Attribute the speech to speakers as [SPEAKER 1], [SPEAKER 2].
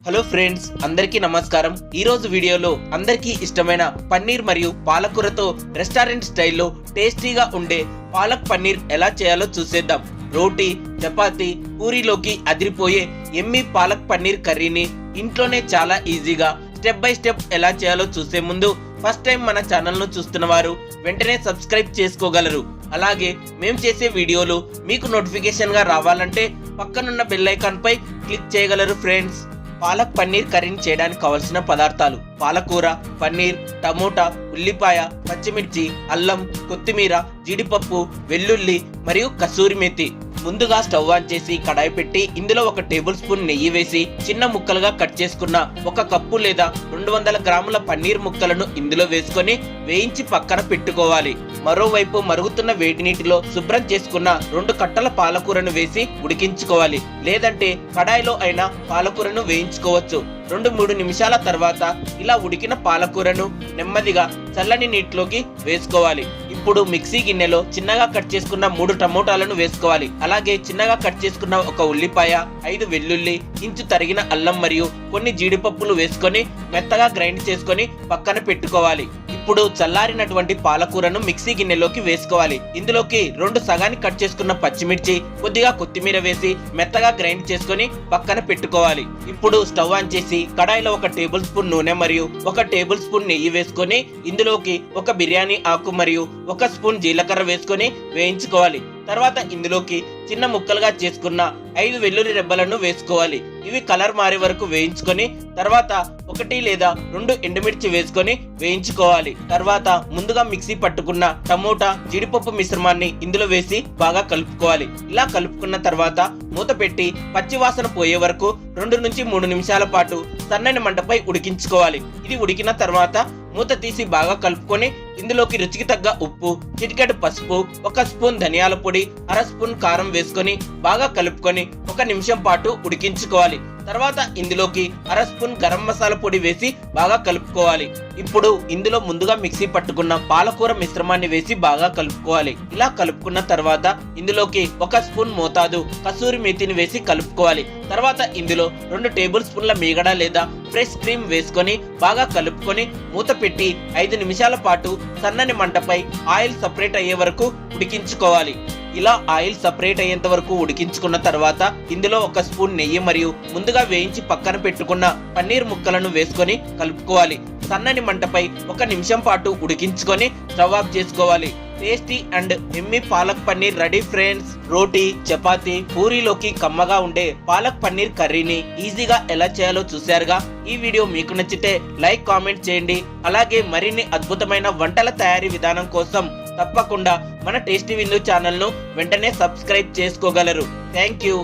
[SPEAKER 1] Hello friends, అందరికీ నమస్కారం. ఈ రోజు వీడియోలో అందరికీ ఇష్టమైన పన్నీర్ మరియు పాలకూరతో రెస్టారెంట్ స్టైల్లో టేస్టీగా ఉండే పాలక్ పన్నీర్ ఎలా చేయాలో చూసేద్దాం. రోటీ, చపాతీ, పూరీలోకి అదిరిపోయే ఎమ్మీ పాలక్ పన్నీర్ కర్రీని ఇంట్లోనే చాలా ఈజీగా స్టెప్ బై స్టెప్ ఎలా చేయాలో చూసే ముందు ఫస్ట్ టైం మన ఛానల్ను చూస్తున్న వారు వెంటనే సబ్స్క్రైబ్ చేసుకోగలరు. అలాగే మేము చేసే వీడియోలు మీకు నోటిఫికేషన్గా రావాలంటే పక్కనున్న బెల్ ఐకాన్ పై క్లిక్ చేయగలరు. ఫ్రెండ్స్, పాలక్ పన్నీర్ కర్రీని చేయడానికి కావలసిన పదార్థాలు: పాలకూర, పన్నీర్, టమోటా, ఉల్లిపాయ, పచ్చిమిర్చి, అల్లం, కొత్తిమీర, జీడిపప్పు, వెల్లుల్లి మరియు కసూరి మేతి. ముందుగా స్టవ్ ఆన్ చేసి కడాయి పెట్టి ఇందులో 1 టేబుల్ స్పూన్ నెయ్యి వేసి చిన్న ముక్కలుగా కట్ చేసుకున్న 1 కప్పు లేదా 200 గ్రాముల పన్నీర్ ముక్కలను ఇందులో వేసుకొని వేయించి పక్కన పెట్టుకోవాలి. మరోవైపు మరుగుతున్న వేడి నీటిలో శుభ్రం చేసుకున్న 2 కట్టల పాలకూరను వేసి ఉడికించుకోవాలి. లేదంటే కడాయిలో అయినా పాలకూరను వేయించుకోవచ్చు. 2-3 నిమిషాల తర్వాత ఇలా ఉడికిన పాలకూరను నెమ్మదిగా చల్లని నీటిలోకి వేసుకోవాలి. ఇప్పుడు మిక్సీ గిన్నెలో చిన్నగా కట్ చేసుకున్న 3 టమోటాలను వేసుకోవాలి. అలాగే చిన్నగా కట్ చేసుకున్న 1 ఉల్లిపాయ, 5 వెల్లుల్లి, ఇంచు తరిగిన అల్లం మరియు కొన్ని జీడిపప్పులు వేసుకొని మెత్తగా గ్రైండ్ చేసుకొని పక్కన పెట్టుకోవాలి. ఇప్పుడు చల్లారినటువంటి పాలకూరను మిక్సీ గిన్నెలోకి వేసుకోవాలి. ఇందులోకి 2 సగానికి కట్ చేసుకున్న పచ్చిమిర్చి, కొద్దిగా కొత్తిమీర వేసి మెత్తగా గ్రైండ్ చేసుకొని పక్కన పెట్టుకోవాలి. ఇప్పుడు స్టవ్ ఆన్ చేసి కడాయిలో 1 టేబుల్ స్పూన్ నూనె మరియు 1 టేబుల్ స్పూన్ నెయ్యి వేసుకొని ఇందులోకి 1 బిర్యానీ ఆకు మరియు 1 స్పూన్ జీలకర్ర వేసుకొని వేయించుకోవాలి. తర్వాత ఇందులోకి చిన్న ముక్కలుగా చేసుకున్న 5 వెల్లుల్లి రెబ్బలను వేసుకోవాలి. ఇవి కలర్ మారే వరకు వేయించుకొని తర్వాత 1 లేదా 2 ఎండుమిర్చి వేసుకొని వేయించుకోవాలి. తర్వాత ముందుగా మిక్సీ పట్టుకున్న టమోటా, జీడిపప్పు మిశ్రమాన్ని ఇందులో వేసి బాగా కలుపుకోవాలి. ఇలా కలుపుకున్న తర్వాత మూత పెట్టి పచ్చి వాసన పోయే వరకు 2 నుంచి 3 నిమిషాల పాటు సన్నని మంటపై ఉడికించుకోవాలి. ఇది ఉడికిన తర్వాత మూత తీసి బాగా కలుపుకొని ఇందులోకి రుచికి తగ్గ ఉప్పు, చిటికెడు పసుపు, 1 స్పూన్ ధనియాల పొడి, 1/2 స్పూన్ కారం వేసుకొని బాగా కలుపుకొని 1 నిమిషం పాటు ఉడికించుకోవాలి. తర్వాత ఇందులోకి 1/2 స్పూన్ గరం మసాలా పొడి వేసి బాగా కలుపుకోవాలి. ఇప్పుడు ఇందులో ముందుగా మిక్సీ పట్టుకున్న పాలకూర మిశ్రమాన్ని వేసి బాగా కలుపుకోవాలి. ఇలా కలుపుకున్న తర్వాత ఇందులోకి 1 స్పూన్ మోతాదు కసూరి మేతిని వేసి కలుపుకోవాలి. తర్వాత ఇందులో 2 టేబుల్ స్పూన్ల మీగడ లేదా ఫ్రెష్ క్రీమ్ వేసుకొని బాగా కలుపుకొని మూత పెట్టి 5 నిమిషాల పాటు సన్నని మంటపై ఆయిల్ సపరేట్ అయ్యే వరకు ఉడికించుకోవాలి. ఇలా ఆయిల్ సపరేట్ అయ్యేంత వరకు ఉడికించుకున్న తర్వాత ఇందులో 1 స్పూన్ నెయ్యి మరియు ముందుగా వేయించి పక్కన పెట్టుకున్న పన్నీర్ ముక్కలను వేసుకొని కలుపుకోవాలి. సన్నని మంటపై 1 నిమిషం పాటు ఉడికించుకొని స్టవ్ ఆఫ్ చేసుకోవాలి. Tasty and yummy palak paneer ready friends. రోటీ, చపాతీ, పూరీలోకి కమ్మగా ఉండే పాలక్ పన్నీర్ కర్రీని ఈజీగా ఎలా చేయాలో చూశారుగా. ఈ వీడియో మీకు నచ్చితే లైక్, కామెంట్ చేయండి. అలాగే మరిన్ని అద్భుతమైన వంటల తయారీ విధానం కోసం తప్పకుండా మన టేస్టీ విందు ఛానల్ను వెంటనే సబ్స్క్రైబ్ చేసుకోగలరు. Thank you.